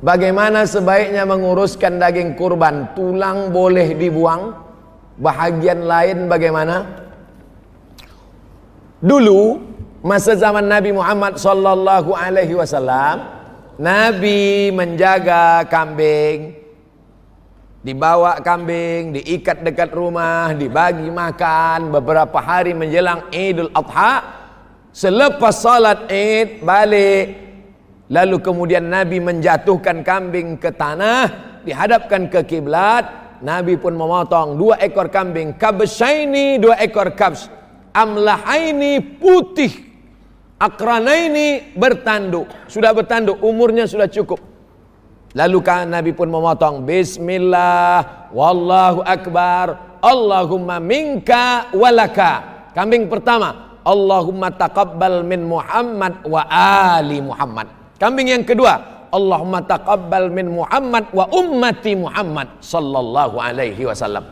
Bagaimana sebaiknya menguruskan daging kurban? Tulang boleh dibuang, bahagian lain bagaimana? Dulu masa zaman Nabi Muhammad sallallahu alaihi wasallam, Nabi menjaga kambing. Dibawa kambing, diikat dekat rumah, dibagi makan beberapa hari menjelang Idul Adha. Selepas salat Id balik, lalu kemudian Nabi menjatuhkan kambing ke tanah, dihadapkan ke kiblat. Nabi pun memotong 2 ekor kambing, kabsyaini, 2 ekor kabs, amlahaini, putih, akranaini, bertanduk. Sudah bertanduk, umurnya sudah cukup. Lalu Nabi pun memotong, bismillah, wallahu akbar, Allahumma minka walaka. Kambing pertama, Allahumma taqabbal min Muhammad wa ali Muhammad. Kambing yang kedua, Allahumma taqabbal min Muhammad wa ummati Muhammad sallallahu alaihi wasallam.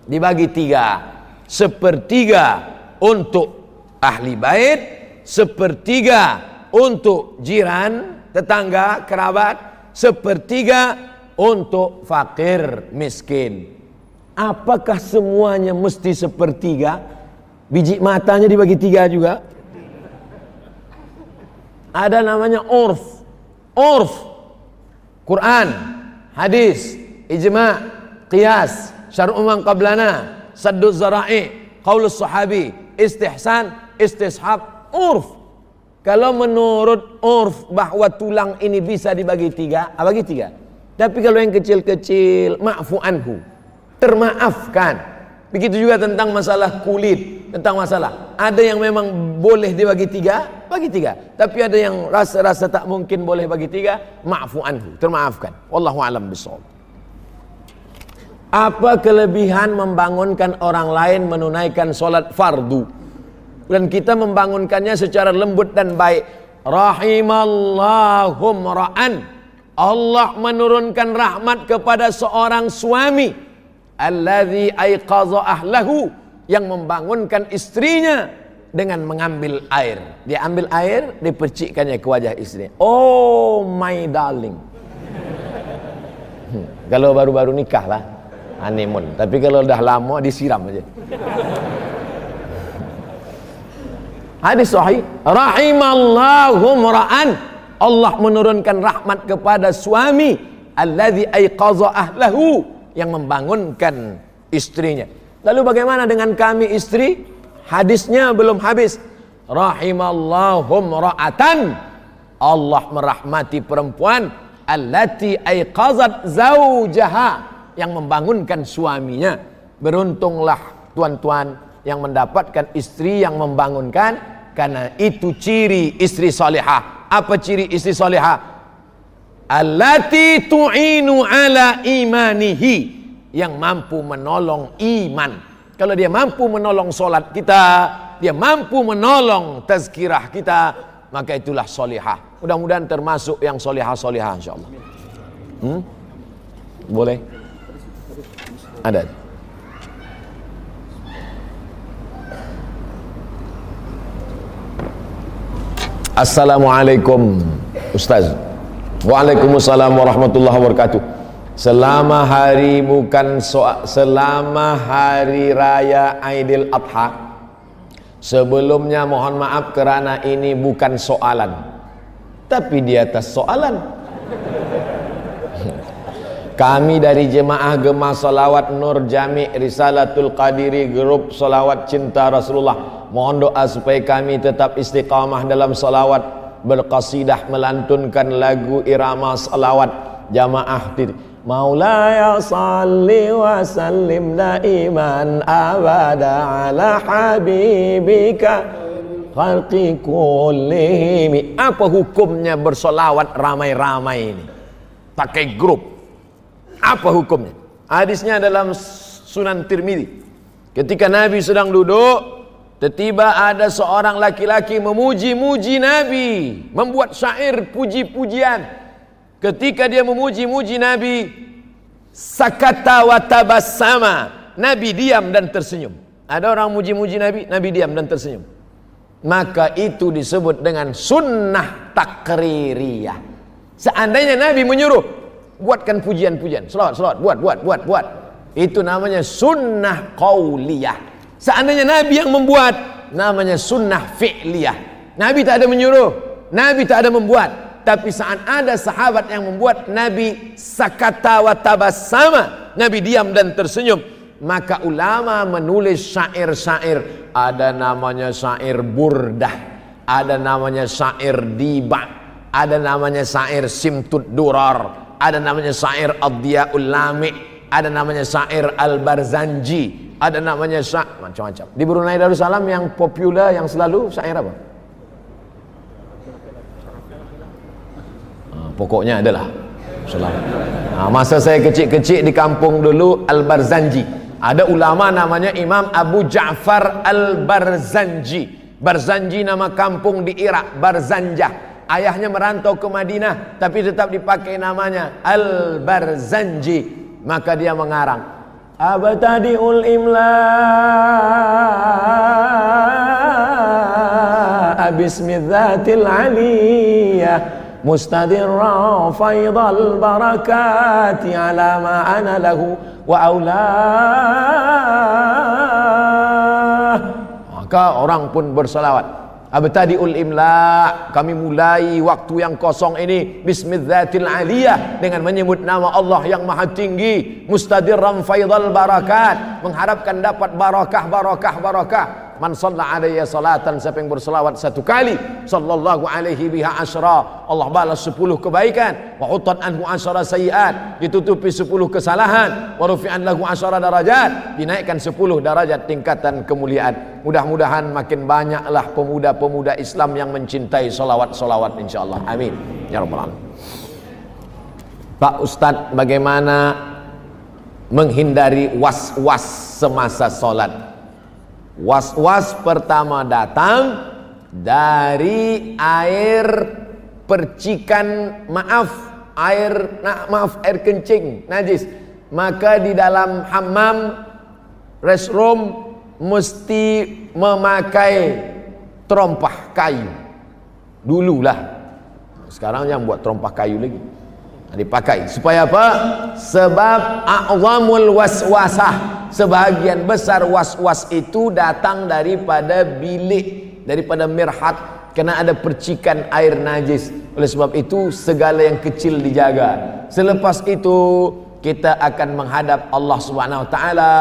Dibagi 3, 1/3 untuk ahli bait, 1/3 untuk jiran, tetangga, kerabat, 1/3 untuk fakir miskin. Apakah semuanya mesti 1/3? Biji matanya dibagi 3 juga? Ada namanya urf. Urf, Quran, hadis, ijma', qiyas, syar'u man qablana, sadduz zara'i, qaulus sahabi, istihsan, istishab, urf. Kalau menurut urf bahwa tulang ini bisa dibagi 3, bagi 3. Tapi kalau yang kecil-kecil, ma'fu anhu, termaafkan. Begitu juga tentang masalah kulit, tentang masalah. Ada yang memang boleh dibagi 3, bagi 3. Tapi ada yang rasa-rasa tak mungkin boleh bagi 3, ma'fu anhu, termaafkan. Wallahu a'lam bishawab. Apa kelebihan membangunkan orang lain menunaikan solat fardu? Dan kita membangunkannya secara lembut dan baik. Rahimallahum ra'an. Allah menurunkan rahmat kepada seorang suami, alladzi aiqadha ahlahu, yang membangunkan istrinya dengan mengambil air. Dia ambil air, dipercikkannya ke wajah istrinya. Oh my darling. Kalau baru-baru nikah lah, honeymoon. Tapi kalau udah lama disiram aja. Hadis sahih, rahimallahum ra'an. Allah menurunkan rahmat kepada suami, alladzi aiqadha ahlahu, yang membangunkan istrinya. Lalu bagaimana dengan kami istri? Hadisnya belum habis. Rahimallahum ra'atan. Allah merahmati perempuan, allati aiqazat zaujaha, yang membangunkan suaminya. Beruntunglah tuan-tuan yang mendapatkan istri yang membangunkan, karena itu ciri istri salihah. Apa ciri istri salihah? Allati tu'inu ala imanihi, yang mampu menolong iman. Kalau dia mampu menolong solat kita, dia mampu menolong tazkirah kita, maka itulah salihah. Mudah-mudahan termasuk yang salihah-salihah insyaallah. Boleh? Ada. Assalamualaikum Ustaz. Waalaikumsalam warahmatullahi wabarakatuh. Selama hari raya Aidil Adha, sebelumnya mohon maaf kerana ini bukan soalan, tapi di atas soalan. Kami dari jemaah Gemah Salawat Nur Jami' Risalatul Qadiri, grup salawat cinta Rasulullah, mohon doa supaya kami tetap istiqamah dalam salawat, berqasidah, melantunkan lagu irama salawat jamaah. Maulaya salli wa sallim daiman abada ala habibika khalqi kullihim. Apa hukumnya bersolawat ramai-ramai ini pakai grup? Apa hukumnya? Hadisnya dalam Sunan Tirmidzi. Ketika Nabi sedang duduk, tiba-tiba ada seorang laki-laki memuji-muji Nabi, membuat syair puji-pujian. Ketika dia memuji-muji Nabi, sakata wa tabassama, Nabi diam dan tersenyum. Ada orang muji-muji Nabi, Nabi diam dan tersenyum. Maka itu disebut dengan sunnah takririyah. Seandainya Nabi menyuruh, buatkan pujian-pujian, selawat, buat. Itu namanya sunnah qauliyah. Seandainya Nabi yang membuat, namanya sunnah fi'liyah. Nabi tak ada menyuruh, Nabi tak ada membuat. Tapi saat ada sahabat yang membuat, Nabi sakata wa tabassama, Nabi diam dan tersenyum. Maka ulama menulis syair-syair. Ada namanya syair burdah, ada namanya syair diba, ada namanya syair simtud durar, ada namanya syair ad-diyaul lami', ada namanya syair al-barzanji, ada namanya syair macam-macam. Di Brunei Darussalam yang populer, yang selalu syair apa? Pokoknya adalah selalu. Masa saya kecil-kecil di kampung dulu, al-barzanji. Ada ulama namanya Imam Abu Ja'far al-Barzanji. Barzanji nama kampung di Irak, Barzanjah. Ayahnya merantau ke Madinah, tapi tetap dipakai namanya al-Barzanji. Maka dia mengarang, abtadi'ul imla bismidzatil aliyah mustadirra faidal barakati ala ma ana lahu wa aulah. Maka orang pun berselawat, abtadi'ul imla, kami mulai waktu yang kosong ini bismidzatil aliyah, dengan menyebut nama Allah yang maha tinggi, mustadirran faidal barakat, mengharapkan dapat barakah. Man shalla alayya salatan, siapa yang berselawat satu kali, sallallahu alaihi biha asyra, Allah balas 10 kebaikan, wa utat anhu asyra sayiat, ditutupi 10 kesalahan, wa rufi'an lahu asyra darajat, dinaikkan 10 darajat tingkatan kemuliaan. Mudah-mudahan makin banyaklah pemuda-pemuda Islam yang mencintai salawat-salawat insyaallah. Amin ya rabbal alamin. Pak Ustadz, bagaimana menghindari was-was semasa salat? Was-was pertama datang dari air percikan, air kencing najis. Maka di dalam hammam, restroom, mesti memakai terompah kayu. Dululah, sekarang jangan buat terompah kayu lagi, dipakai. Supaya apa? Sebab a'zamul waswasah, sebahagian besar was-was itu datang daripada bilik, daripada mirhat, karena ada percikan air najis. Oleh sebab itu segala yang kecil dijaga. Selepas itu kita akan menghadap Allah Subhanahu wa taala,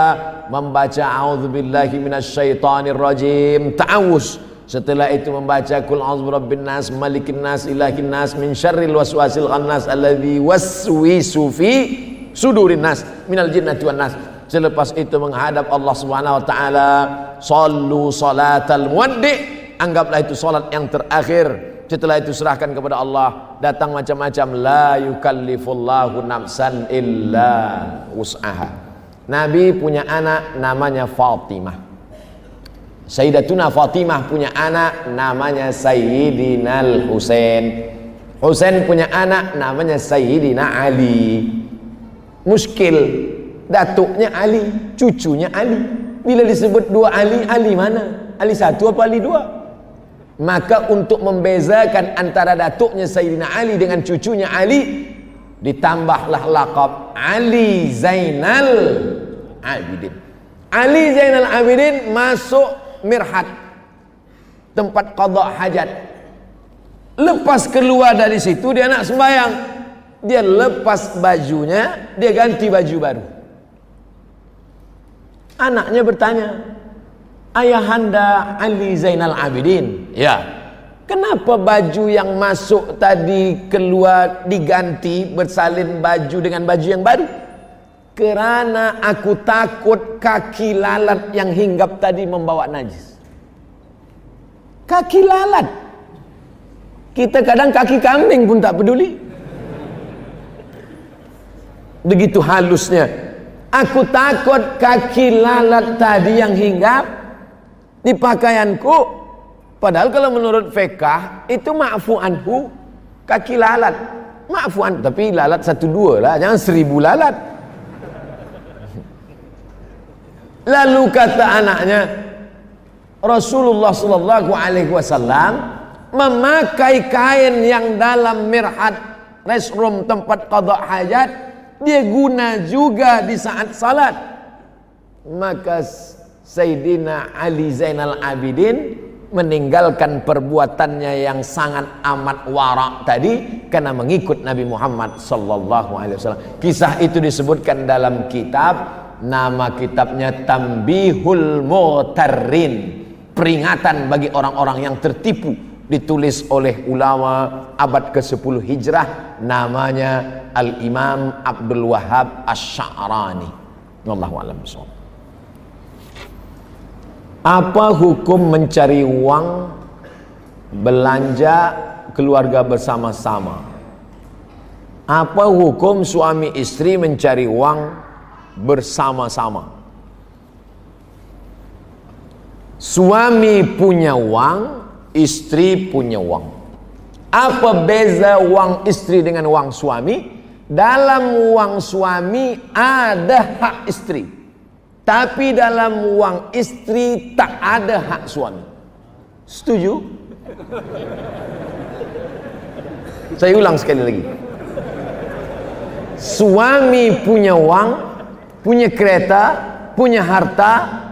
membaca a'udzubillahi minasyaitonir rajim, ta'awuz. Setelah itu membaca kul a'udzu birabbin nas, malikin nas, ilahin nas, min syarril waswasil khannas alladzi waswisu fi sudurin nas minal jinnati wan nas. Selepas itu menghadap Allah Subhanahu wa taala, sallu salatal muwaddi, anggaplah itu salat yang terakhir. Setelah itu serahkan kepada Allah. Datang macam-macam, la yukallifullahu nafsan illa wus'aha. Nabi punya anak namanya Fatimah. Sayyidatuna Fatimah punya anak namanya Sayyidina Husain. Husain punya anak namanya Sayyidina Ali. Muskil, datuknya Ali, cucunya Ali. Bila disebut dua Ali, Ali mana? Ali satu apa Ali dua? Maka untuk membezakan antara datuknya Sayyidina Ali dengan cucunya Ali, ditambahlah laqab Ali Zainal Abidin. Ali Zainal Abidin masuk mirhat, tempat qada hajat. Lepas keluar dari situ dia nak sembahyang, dia lepas bajunya, dia ganti baju baru. Anaknya bertanya, ayahanda Ali Zainal Abidin, ya, kenapa baju yang masuk tadi keluar diganti, bersalin baju dengan baju yang baru? Kerana aku takut kaki lalat yang hinggap tadi membawa najis. Kaki lalat, kita kadang kaki kambing pun tak peduli, begitu halusnya. Aku takut kaki lalat tadi yang hinggap di pakaianku. Padahal kalau menurut fiqh itu ma'fu anhu, kaki lalat ma'fu anhu, tapi lalat 1-2 lah, jangan 1000 lalat. Lalu kata anaknya, Rasulullah sallallahu alaihi wasallam memakai kain yang dalam mirhat restroom, tempat qada hajat, dia guna juga di saat salat. Maka Sayyidina Ali Zainal Abidin meninggalkan perbuatannya yang sangat amat warak tadi karena mengikut Nabi Muhammad sallallahu alaihi wasallam. Kisah itu disebutkan dalam kitab, nama kitabnya Tanbihul Mughtarrin, peringatan bagi orang-orang yang tertipu, ditulis oleh ulama abad ke-10 Hijrah, namanya Al-Imam Abdul Wahhab Asy-Sya'rani. Wallahu a'lam bishawab. Apa hukum mencari uang belanja keluarga bersama-sama? Apa hukum suami istri mencari uang bersama-sama? Suami punya uang, istri punya uang. Apa beza uang istri dengan uang suami? Dalam uang suami ada hak istri, tapi dalam uang istri tak ada hak suami. Setuju? Saya ulang sekali lagi. Suami punya uang, punya kereta, punya harta.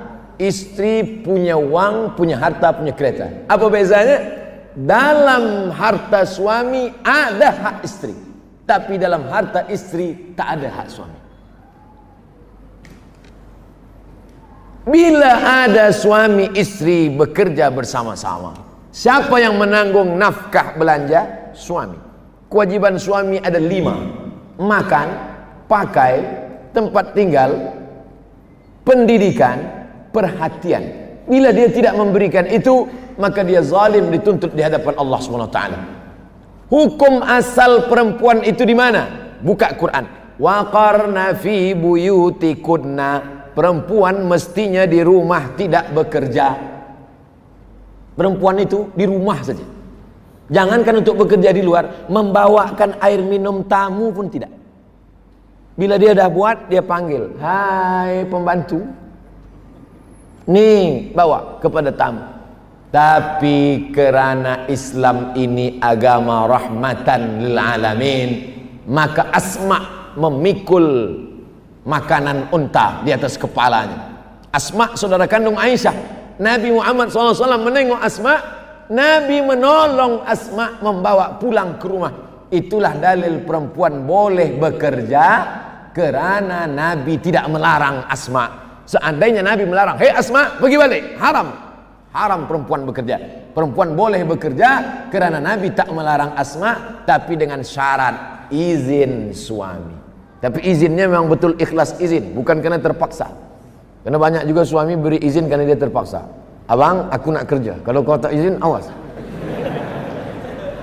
Istri punya uang, punya harta, punya kereta. Apa bezanya? Dalam harta suami ada hak istri, tapi dalam harta istri tak ada hak suami. Bila ada suami istri bekerja bersama-sama, siapa yang menanggung nafkah belanja? Suami. Kewajiban suami ada 5: makan, pakai, tempat tinggal, pendidikan, perhatian. Bila dia tidak memberikan itu, maka dia zalim, dituntut di hadapan Allah Subhanahu wa taala. Hukum asal perempuan itu di mana? Buka Quran. Wa qarna fi buyutikunna. Perempuan mestinya di rumah, tidak bekerja. Perempuan itu di rumah saja. Jangankan untuk bekerja di luar, membawakan air minum tamu pun tidak. Bila dia dah buat, dia panggil, "Hai pembantu, nih bawa kepada tamu." Tapi kerana Islam ini agama rahmatan lil alamin, maka Asma memikul makanan unta di atas kepalanya. Asma saudara kandung Aisyah. Nabi Muhammad SAW menengok Asma, Nabi menolong Asma membawa pulang ke rumah. Itulah dalil perempuan boleh bekerja, kerana Nabi tidak melarang Asma. Seandainya Nabi melarang, "Hei Asma, pergi balik," haram. Haram perempuan bekerja. Perempuan boleh bekerja kerana Nabi tak melarang Asma, tapi dengan syarat izin suami. Tapi izinnya memang betul ikhlas izin, bukan kerana terpaksa. Karena banyak juga suami beri izin kerana dia terpaksa. "Abang, aku nak kerja. Kalau kau tak izin, awas."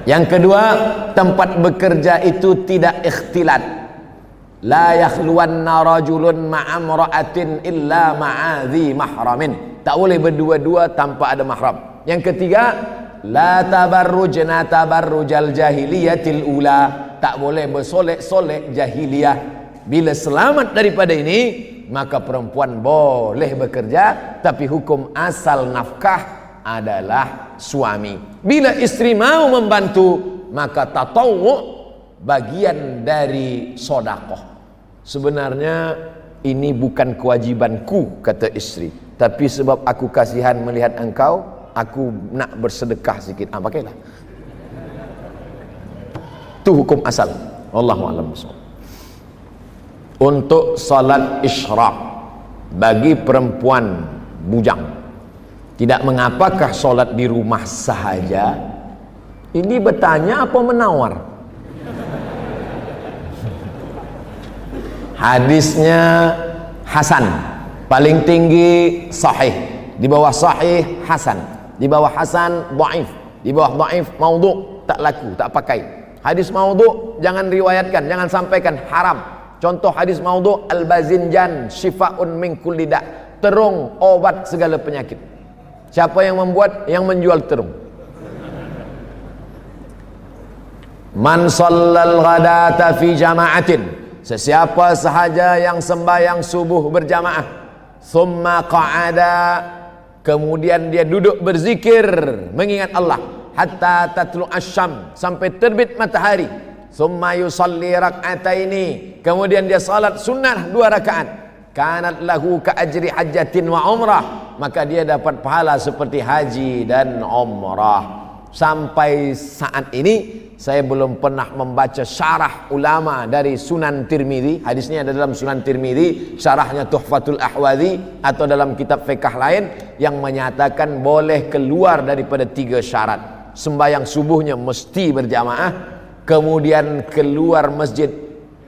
Yang kedua, tempat bekerja itu tidak ikhtilat. La yakhluwanna rajulun ma'amra'atin illa ma'adhi mahramin. Tak boleh berdua-dua tanpa ada mahram. Yang ketiga, la tabarrujna tabarrujal jahiliyatil ula. Tak boleh bersolek-solek jahiliyah. Bila selamat daripada ini, maka perempuan boleh bekerja, tapi hukum asal nafkah adalah suami. Bila istri mau membantu, maka tatawwu, bagian dari sodakoh. Sebenarnya ini bukan kewajibanku, kata istri, tapi sebab aku kasihan melihat engkau, aku nak bersedekah sikit. Pakailah. Itu hukum asal. Wallahu a'lam bishawab. Untuk salat isyraq bagi perempuan bujang, tidak mengapakah solat di rumah sahaja? Ini bertanya apa menawar? Hadisnya hasan, paling tinggi sahih, di bawah sahih hasan, di bawah hasan dhaif, di bawah dhaif maudhu', tak laku, tak pakai. Hadis maudhu' jangan riwayatkan, jangan sampaikan, haram. Contoh hadis maudhu', al-bazinjan syifa'un min kulli da', terung obat segala penyakit. Siapa yang membuat? Yang menjual terung. Man shallal ghadata fi jama'atin, sesiapa sahaja yang sembahyang subuh berjamaah, thumma qa'ada, kemudian dia duduk berzikir mengingat Allah, hatta tatlu asyam, sampai terbit matahari, summa yusalli rak'ataini, kemudian dia salat sunnah 2 rakaat, kanat lahu ka ajri hajjatin wa umrah, maka dia dapat pahala seperti haji dan umrah. Sampai saat ini saya belum pernah membaca syarah ulama dari Sunan Tirmidzi. Hadisnya ada dalam Sunan Tirmidzi, syarahnya Tuhfatul Ahwadhi, atau dalam kitab fiqh lain yang menyatakan boleh keluar daripada 3 syarat. Sembahyang subuhnya mesti berjamaah, kemudian keluar masjid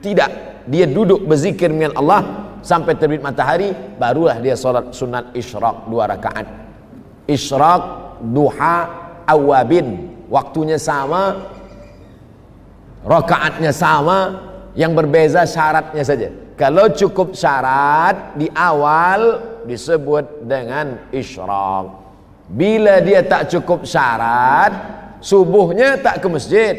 tidak, dia duduk berzikir dengan Allah sampai terbit matahari, barulah dia solat sunat isyraq 2 rakaat. Isyraq, duha, awabin, waktunya sama, rakaatnya sama, yang berbeza syaratnya saja. Kalau cukup syarat di awal disebut dengan isyraq. Bila dia tak cukup syarat, subuhnya tak ke masjid,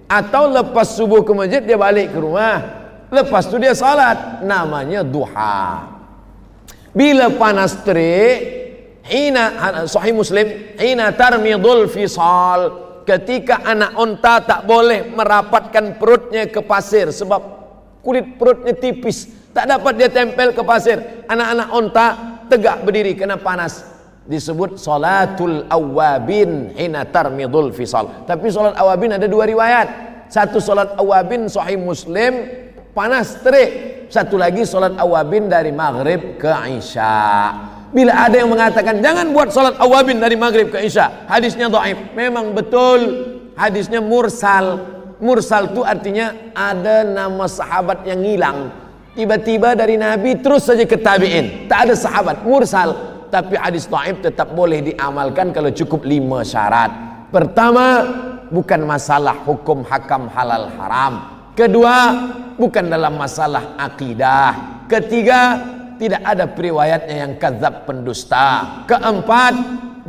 atau lepas subuh ke masjid dia balik ke rumah, lepas tu dia salat, namanya duha. Bila panas terik, Sahih Muslim, hina tarmidul fisal, ketika anak onta tak boleh merapatkan perutnya ke pasir sebab kulit perutnya tipis, tak dapat dia tempel ke pasir. Anak-anak onta tegak berdiri kena panas, disebut salatul awabin hina tarmidul fisal. Tapi salat awabin ada 2 riwayat. Satu salat awabin Sahih Muslim, panas terik. Satu lagi salat awabin dari maghrib ke isya. Bila ada yang mengatakan jangan buat salat awabin dari maghrib ke isya, hadisnya dhaif, memang betul hadisnya mursal. Mursal itu artinya ada nama sahabat yang hilang, tiba-tiba dari Nabi terus saja ke tabi'in, tak ada sahabat, mursal. Tapi hadis dhaif tetap boleh diamalkan kalau cukup 5 syarat. Pertama, bukan masalah hukum hakam halal haram. Kedua, bukan dalam masalah akidah. Ketiga, tidak ada periwayatnya yang kadzab, pendusta. Keempat,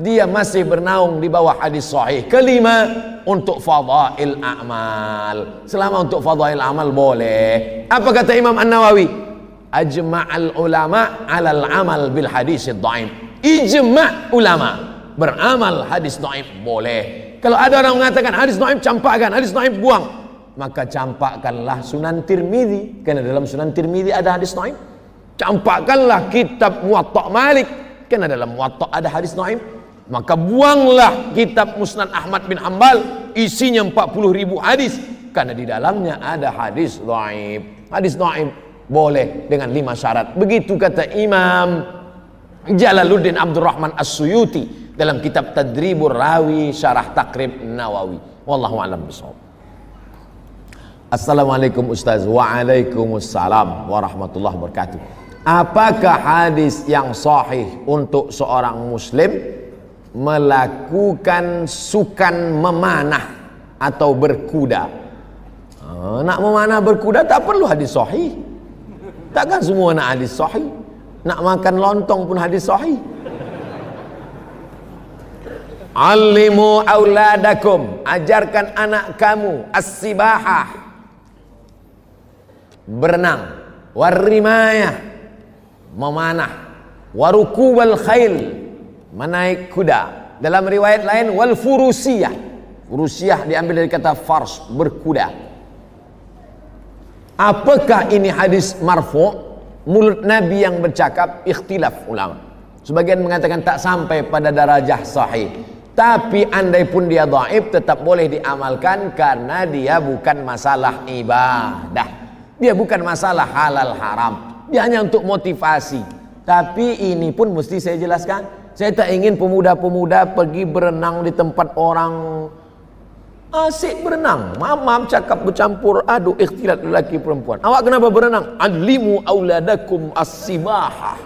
dia masih bernaung di bawah hadis sahih. Kelima, untuk fadail a'mal. Selama untuk fadail amal boleh. Apa kata Imam An-Nawawi? Ajma'al ulama 'alal amal bil hadis dhaif. Ijma' ulama beramal hadis dhaif boleh. Kalau ada orang mengatakan hadis dhaif campakkan, hadis dhaif buang, maka campakkanlah Sunan Tirmidzi, karena dalam Sunan Tirmidzi ada hadis dhaif. Campakkanlah kitab Muwatta Malik, karena dalam Muwatta ada hadis dhaif. Maka buanglah kitab Musnad Ahmad bin Hanbal, isinya 40.000 hadis, karena di dalamnya ada hadis dhaif. Hadis dhaif boleh dengan 5 syarat. Begitu kata Imam Jalaluddin Abdurrahman As-Suyuti dalam kitab Tadribur Rawi Syarah Taqrib Nawawi. Wallahu a'lam bishawab. Assalamualaikum Ustaz. Waalaikumsalam warahmatullahi wabarakatuh. Apakah hadis yang sahih untuk seorang muslim melakukan sukan memanah atau berkuda? Nak memanah berkuda tak perlu hadis sahih. Takkan semua nak hadis sahih. Nak makan lontong pun hadis sahih. Allimu auladakum, ajarkan anak kamu as-sibahah, berenang, warrimayah, memanah, warukubal khail, menaik kuda. Dalam riwayat lain wal furusiyah. Furusiyah diambil dari kata fars, berkuda. Apakah ini hadis marfu', mulut Nabi yang bercakap? Ikhtilaf ulama. Sebagian mengatakan tak sampai pada darajah sahih. Tapi andai pun dia dhaif tetap boleh diamalkan, karena dia bukan masalah ibadah. Dia bukan masalah halal haram. Dia hanya untuk motivasi. Tapi ini pun mesti saya jelaskan. Saya tak ingin pemuda-pemuda pergi berenang di tempat orang asik berenang. Mamam cakap bercampur aduk ikhtilat lelaki perempuan. Awak kenapa berenang? Alimu auladakum as-sibahah.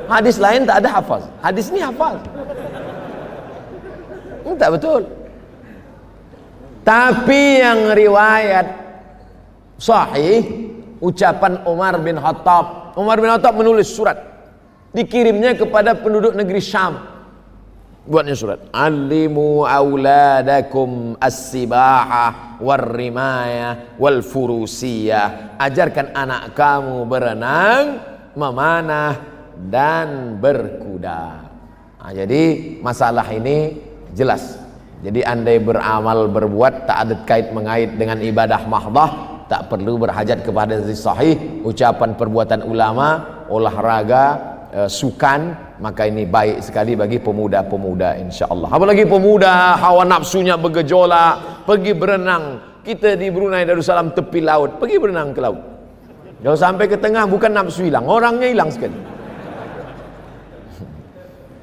Hadis lain tak ada hafaz. Hadis ni hafaz. Tak betul. Tapi yang riwayat sahih, ucapan Umar bin Khattab. Umar bin Khattab menulis surat, dikirimnya kepada penduduk negeri Syam. Buatnya surat, alimu auladakum as-sibahah warrimayah wal furusiyah. Ajarkan anak kamu berenang, memanah dan berkuda. Jadi masalah ini jelas. Jadi andai beramal berbuat tak ada kait mengait dengan ibadah mahdah, tak perlu berhajat kepada hadis sahih, ucapan perbuatan ulama, olahraga, sukan, maka ini baik sekali bagi pemuda-pemuda insya-Allah. Apalagi pemuda hawa nafsunya bergejolak, pergi berenang. Kita di Brunei Darussalam tepi laut, pergi berenang ke laut. Kalau sampai ke tengah bukan nafsu hilang, orangnya hilang sekali.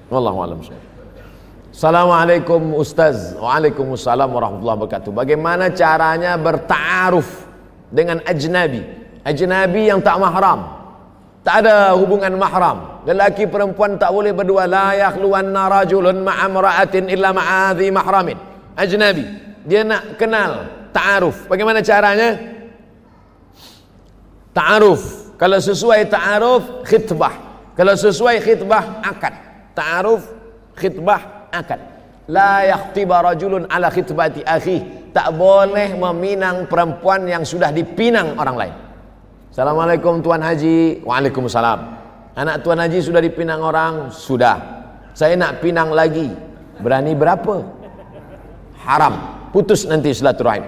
Wallahu a'lam. Assalamualaikum Ustaz. Waalaikumsalam warahmatullahi wabarakatuh. Bagaimana caranya berta'aruf dengan ajnabi? Ajnabi yang tak mahram, tak ada hubungan mahram. Lelaki perempuan tak boleh berdua. La yakhluwanna rajulun ma'amra'atin illa ma'adhi mahramin. Ajnabi. Dia nak kenal, ta'aruf. Bagaimana caranya? Ta'aruf. Kalau sesuai ta'aruf, khitbah. Kalau sesuai khitbah, akad. Ta'aruf, khitbah, akad. La yakhtiba rajulun ala khitbati akhi. Tak boleh meminang perempuan yang sudah dipinang orang lain. Assalamualaikum Tuan Haji. Waalaikumsalam. Anak Tuan Haji sudah dipinang orang? Sudah. Saya nak pinang lagi. Berani berapa? Haram. Putus nanti silaturahim.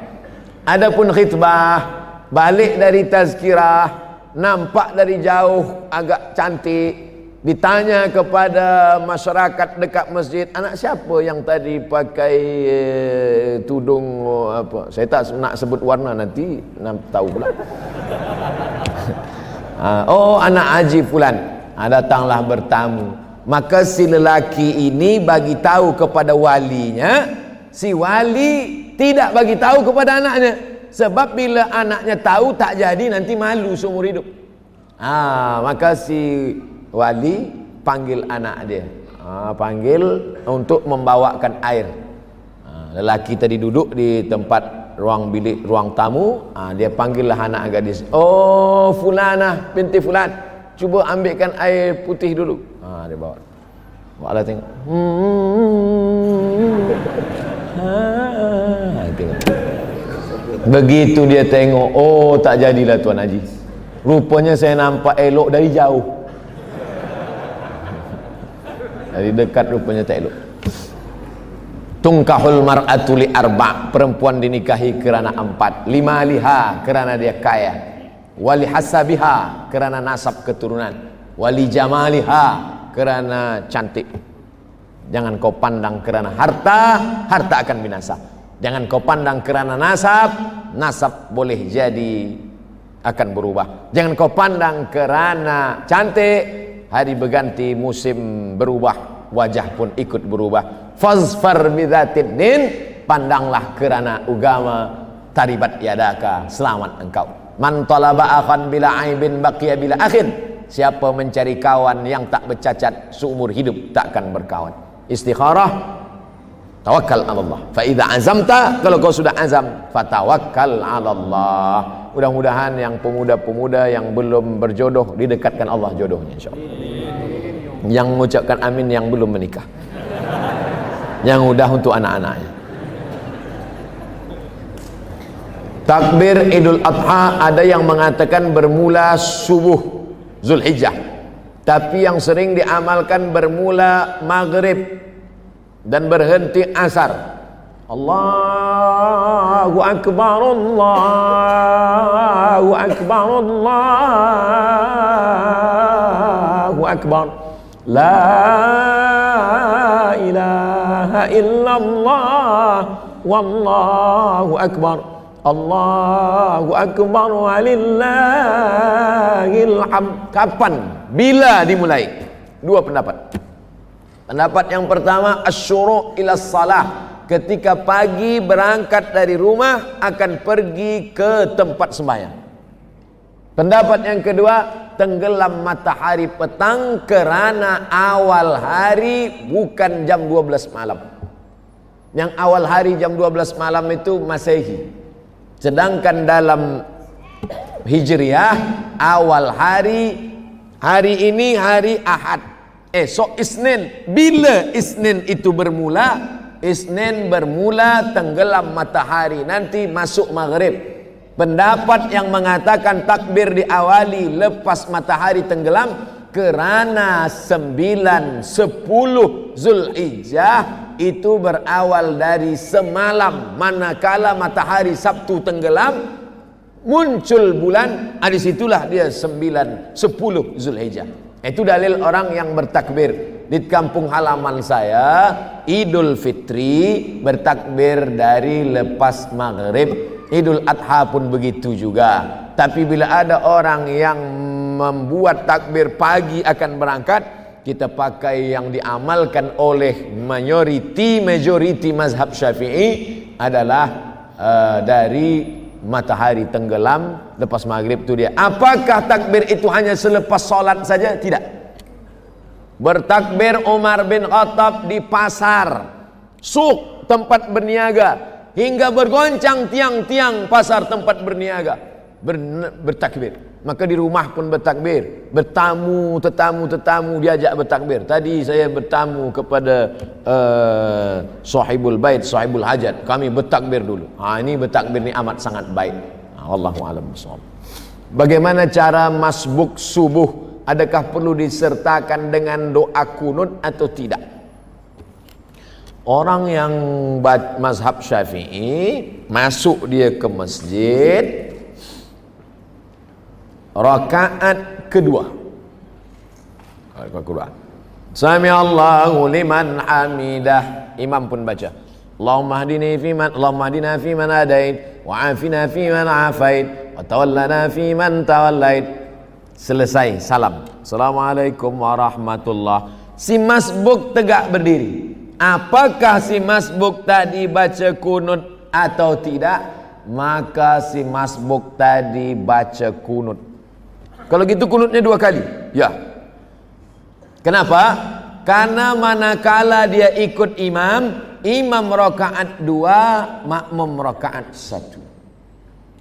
Adapun khitbah, balik dari tazkirah, nampak dari jauh agak cantik, ditanya kepada masyarakat dekat masjid, anak siapa yang tadi pakai tudung apa? Saya tak nak sebut warna, nanti tahu pula. Oh, anak Haji fulan. Datanglah bertamu. Maka si lelaki ini bagi tahu kepada walinya, si wali tidak bagi tahu kepada anaknya. Sebab bila anaknya tahu tak jadi, nanti malu seumur hidup. Maka si wali panggil anak dia, panggil untuk membawakan air. Lelaki tadi duduk di tempat ruang bilik, ruang tamu. Dia panggillah anak gadis. Oh, fulanah binti fulan, cuba ambilkan air putih dulu. Dia bawa. Bawalah tengok. Tengok. Begitu dia tengok, oh tak jadilah Tuan Haji. Rupanya saya nampak elok dari jauh. Dari dekat rupanya tak elok. Tungkahul mar'atu li arba', perempuan dinikahi kerana 4. Lima liha, kerana dia kaya. Wali hasabiha, kerana nasab keturunan. Wali jamaliha, kerana cantik. Jangan kau pandang kerana harta, harta akan binasa. Jangan kau pandang kerana nasab, nasab boleh jadi akan berubah. Jangan kau pandang kerana cantik, hari berganti, musim berubah, wajah pun ikut berubah. Fazfar bidzatid din, pandanglah kerana agama, taribat yadaka, selamat engkau. Man talaba akhan bila aibin baqiya bila akhin, siapa mencari kawan yang tak bercacat, seumur hidup takkan berkawan. Istikharah, tawakkal 'ala Allah. Fa idza azamta, kalau kau sudah azam, fatawakkal 'ala Allah. Mudah-mudahan yang pemuda-pemuda yang belum berjodoh didekatkan Allah jodohnya insyaallah. Yang mengucapkan amin yang belum menikah. Yang udah untuk anak-anaknya. Takbir Idul Adha ada yang mengatakan bermula subuh Zulhijjah, tapi yang sering diamalkan bermula maghrib dan berhenti asar. Allahu Akbar, Allahu Akbar, Allahu Akbar, la ilaha illallah, wallahu akbar, Allahu akbar, walillahil hamd. Kapan? Bila dimulai? Dua pendapat. Pendapat yang pertama, asyuru' ila salah, ketika pagi berangkat dari rumah akan pergi ke tempat sembahyang. Pendapat yang kedua, tenggelam matahari petang kerana awal hari bukan jam 12 malam. Yang awal hari jam 12 malam itu Masehi. Sedangkan dalam Hijriah awal hari ini hari Ahad. Esok Isnin. Bila Isnin itu bermula? Isnin bermula tenggelam matahari, nanti masuk maghrib. Pendapat yang mengatakan takbir diawali lepas matahari tenggelam kerana 9, 10 Zulhijjah itu berawal dari semalam manakala matahari Sabtu tenggelam, muncul bulan, disitulah dia 9, 10 Zulhijjah. Itu dalil orang yang bertakbir. Di kampung halaman saya, Idul Fitri bertakbir dari lepas maghrib. Idul Adha pun begitu juga. Tapi bila ada orang yang membuat takbir pagi akan berangkat, kita pakai yang diamalkan oleh majoriti mazhab Syafi'i adalah dari matahari tenggelam lepas maghrib itu dia. Apakah takbir itu hanya selepas sholat saja? Tidak. Bertakbir Umar bin Khattab di pasar, suk, tempat berniaga, hingga bergoncang tiang-tiang pasar tempat berniaga, bertakbir. Maka di rumah pun bertakbir, tetamu diajak bertakbir. Tadi saya bertamu kepada sahibul bait, sahibul hajat, kami bertakbir dulu. Ini bertakbir ni amat sangat baik. Wallahu a'lam bishawab. Bagaimana cara masbuk subuh? Adakah perlu disertakan dengan doa kunut atau tidak? Orang yang mazhab Syafi'i, masuk dia ke masjid, rakaat kedua, Sami Allahu liman hamidah, imam pun baca Allahumma hdina fiman hadait, wa afina fiman afait, wa tawallana fiman tawallait. Selesai salam, assalamualaikum warahmatullah. Si masbuk tegak berdiri. Apakah si masbuk tadi baca kunut atau tidak? Maka si masbuk tadi baca kunut. Kalau gitu kunutnya 2 kali. Ya. Kenapa? Karena manakala dia ikut imam rakaat 2, makmum rakaat 1.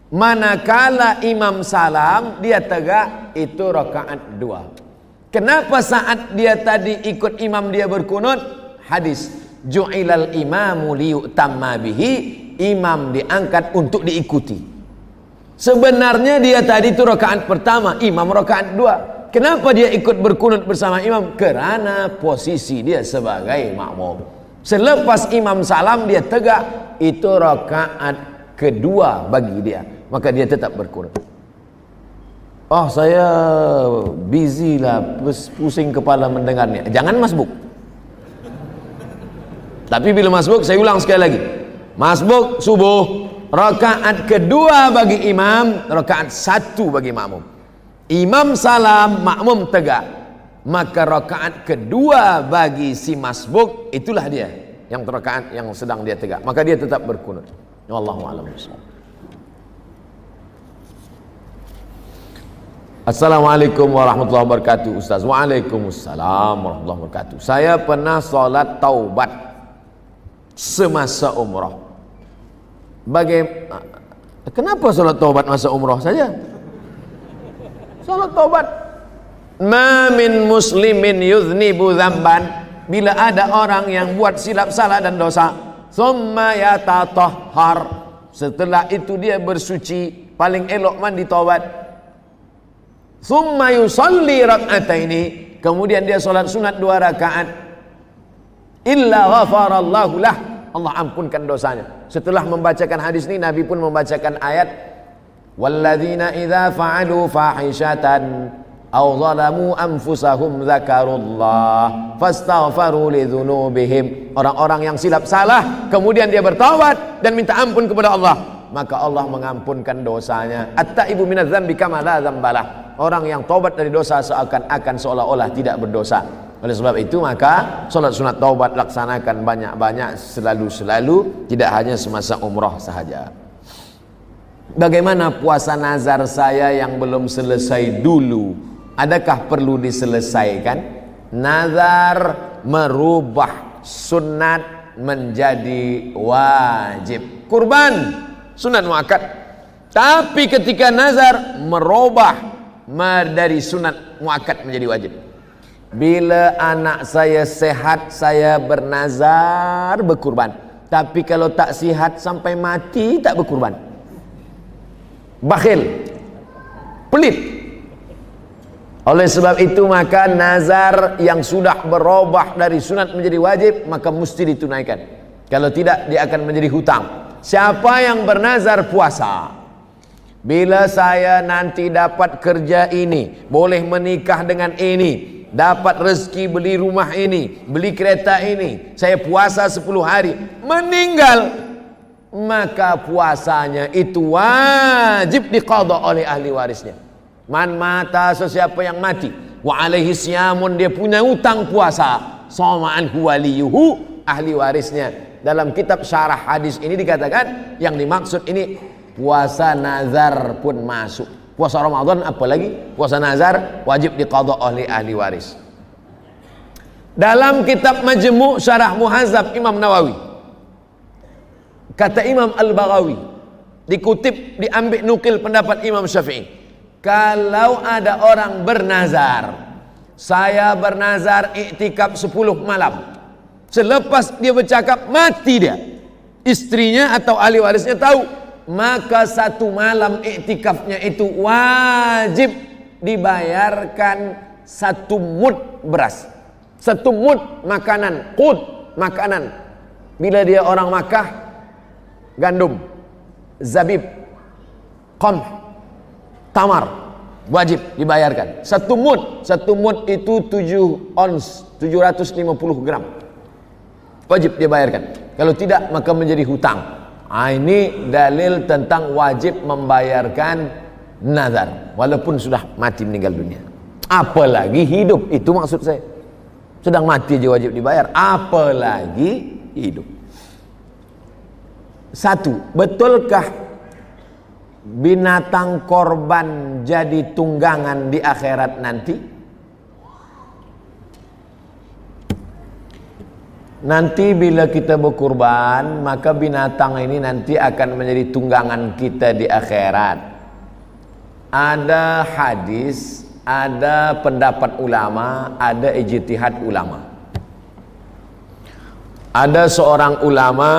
Manakala imam salam, dia tegak, itu rakaat 2. Kenapa saat dia tadi ikut imam dia berkunut? Hadis ju'ilal imamu liyu'tamma bihi, imam diangkat untuk diikuti. Sebenarnya dia tadi itu rakaat pertama, imam rakaat 2. Kenapa dia ikut berkunut bersama imam? Kerana posisi dia sebagai makmum. Selepas imam salam dia tegak, itu rakaat kedua bagi dia, maka dia tetap berkunut. Oh, saya busy lah, pusing kepala mendengarnya. Jangan masbuk. Tapi bila masbuk, saya ulang sekali lagi, masbuk subuh, rakaat kedua bagi imam, rakaat 1 bagi makmum. Imam salam, makmum tegak, maka rakaat kedua bagi si masbuk, itulah dia yang rakaat yang sedang dia tegak, maka dia tetap berkunut. Wallahu a'lam bishawab. Assalamualaikum warahmatullahi wabarakatuh. Ustaz. Waalaikumsalam warahmatullahi wabarakatuh. Saya pernah solat taubat semasa umrah. Kenapa solat taubat masa umrah saja? Solat taubat. Ma min muslimin yuznibu dzamban, bila ada orang yang buat silap salah dan dosa, thumma yatatahhar, setelah itu dia bersuci, paling elok mandi taubat, thumma yusalli rak'ataini, kemudian dia solat sunat 2 rakaat, illa ghafarallahu lah, Allah ampunkan dosanya. Setelah membacakan hadis ini, Nabi pun membacakan ayat, walladzina idza fa'alu fahishatan aw zalamu anfusahum dzakarullah fastaghfaru lidzunubihim. Orang-orang yang silap salah kemudian dia bertaubat dan minta ampun kepada Allah, maka Allah mengampunkan dosanya. At-taibu minadz dzambi kama la dzambalah. Orang yang taubat dari dosa seakan-akan seolah-olah tidak berdosa. Oleh sebab itu maka solat sunat taubat laksanakan banyak-banyak, selalu-selalu, tidak hanya semasa umrah sahaja. Bagaimana puasa nazar saya yang belum selesai dulu? Adakah perlu diselesaikan? Nazar merubah sunat menjadi wajib. Kurban sunat muakkad. Tapi ketika nazar merubah dari sunat muakkad menjadi wajib. Bila anak saya sehat, saya bernazar berkurban. Tapi kalau tak sihat sampai mati, tak berkurban. Bakhil, pelit. Oleh sebab itu maka nazar yang sudah berubah dari sunat menjadi wajib maka mesti ditunaikan. Kalau tidak dia akan menjadi hutang. Siapa yang bernazar puasa, bila saya nanti dapat kerja ini, boleh menikah dengan ini, dapat rezeki beli rumah ini, beli kereta ini, saya puasa 10 hari, meninggal, maka puasanya itu wajib diqadha oleh ahli warisnya. Man mata, sesiapa yang mati wa alaihi siyamun, dia punya utang puasa, sama anhu waliyuhu, ahli warisnya. Dalam kitab syarah hadis ini dikatakan yang dimaksud ini puasa nazar pun masuk. Puasa Ramadan apalagi puasa nazar wajib diqadha oleh ahli waris. Dalam kitab Majmu' Syarah Muhadzab Imam Nawawi, kata Imam Al-Baghawi, dikutip diambil nukil pendapat Imam Syafi'i, kalau ada orang bernazar, saya bernazar iktikaf 10 malam, selepas dia bercakap mati dia, istrinya atau ahli warisnya tahu, maka 1 malam iktikafnya itu wajib dibayarkan 1 mud beras, 1 mud makanan, qut makanan. Bila dia orang Makkah, gandum, zabib, qamh, tamar wajib dibayarkan 1 mud. 1 mud itu 7 ons, 750 gram, wajib dibayarkan. Kalau tidak maka menjadi hutang. Ini dalil tentang wajib membayarkan nazar walaupun sudah mati meninggal dunia. Apalagi hidup, itu maksud saya. Sedang mati aja wajib dibayar, apalagi hidup. 1. Betulkah binatang korban jadi tunggangan di akhirat nanti? Nanti bila kita berkurban, maka binatang ini nanti akan menjadi tunggangan kita di akhirat. Ada hadis, ada pendapat ulama, ada ijtihad ulama. Ada seorang ulama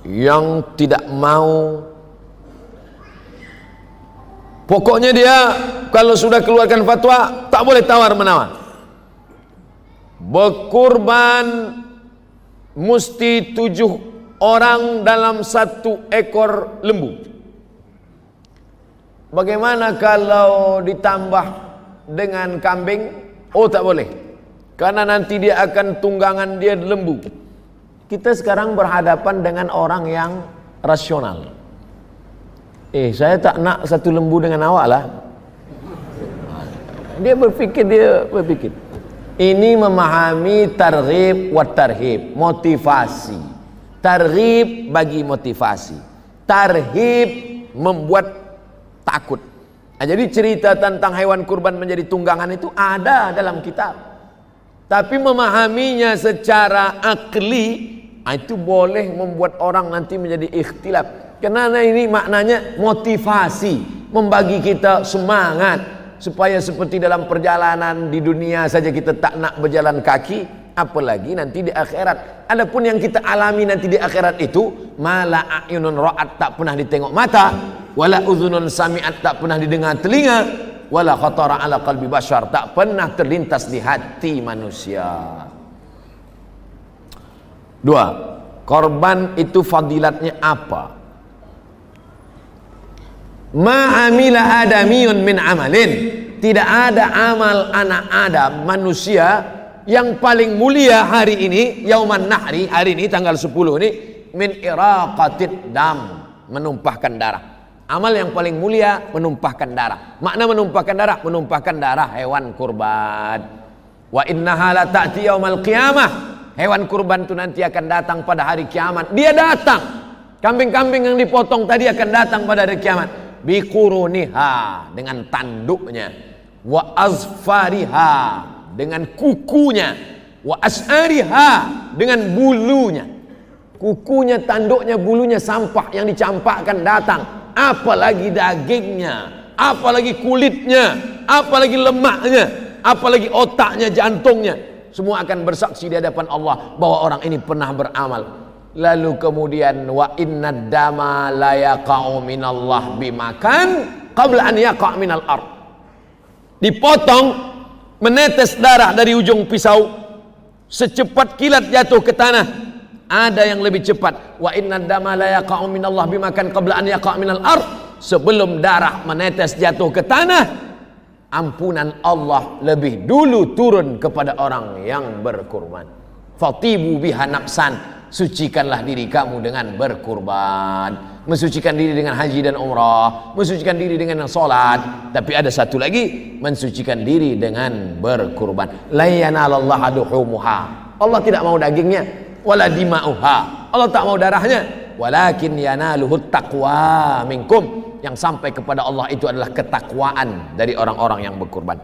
yang tidak mau, pokoknya dia kalau sudah keluarkan fatwa tak boleh tawar-menawar. Berkurban mesti 7 orang dalam 1 ekor lembu. Bagaimana kalau ditambah dengan kambing? Oh, tak boleh, karena nanti dia akan tunggangan dia lembu. Kita sekarang berhadapan dengan orang yang rasional. Saya tak nak 1 lembu dengan awak lah. Dia berpikir. Ini memahami targhib wa tarhib, motivasi. Targhib bagi motivasi, tarhib membuat takut. Jadi cerita tentang hewan kurban menjadi tunggangan itu ada dalam kitab, tapi memahaminya secara akli itu boleh membuat orang nanti menjadi ikhtilaf. Karena ini maknanya motivasi, membagi kita semangat supaya seperti dalam perjalanan di dunia saja kita tak nak berjalan kaki, apalagi nanti di akhirat. Adapun yang kita alami nanti di akhirat itu, mala a'yunun ra'at, tak pernah ditengok mata, wala udhunun sami'at, tak pernah didengar telinga, wala khatara ala qalbi bashar, tak pernah terlintas di hati manusia. 2. Korban itu fadilatnya apa? Ma'amila adamiyun min amalin, tidak ada amal anak Adam, manusia, yang paling mulia hari ini, yauman nahri, hari ini tanggal 10 ini, min iraqatid dam, menumpahkan darah. Amal yang paling mulia menumpahkan darah. Makna menumpahkan darah, menumpahkan darah hewan kurban. Wa innaha la ta'ti yaumal qiyamah, hewan kurban itu nanti akan datang pada hari kiamat. Dia datang, kambing-kambing yang dipotong tadi akan datang pada hari kiamat. Biquruniha, dengan tanduknya, wa azfariha, dengan kukunya, wa as'ariha, dengan bulunya. Kukunya, tanduknya, bulunya, sampah yang dicampakkan datang, apalagi dagingnya, apalagi kulitnya, apalagi lemaknya, apalagi otaknya, jantungnya, semua akan bersaksi di hadapan Allah bahwa orang ini pernah beramal. Lalu kemudian wa inna dama la yaqa'u minallah bimakan qabla an yaqa' minal ard. dipotong, menetes darah dari ujung pisau, secepat kilat jatuh ke tanah. Ada yang lebih cepat. Wa inna dama la yaqa'u minallah bimakan qabla an yaqa'u minal ard. Sebelum darah menetes jatuh ke tanah, ampunan Allah lebih dulu turun kepada orang yang berkurban. Fatibu biha nafsan, sucikanlah diri kamu dengan berkurban. Mensucikan diri dengan haji dan umrah, mensucikan diri dengan salat. Tapi ada satu lagi, mensucikan diri dengan berkurban. La yanalallaha duhumuha, Allah tidak mau dagingnya, wala dima'uha, Allah tak mau darahnya, walakin yanaluhut taqwa minkum, yang sampai kepada Allah itu adalah ketakwaan dari orang-orang yang berkurban.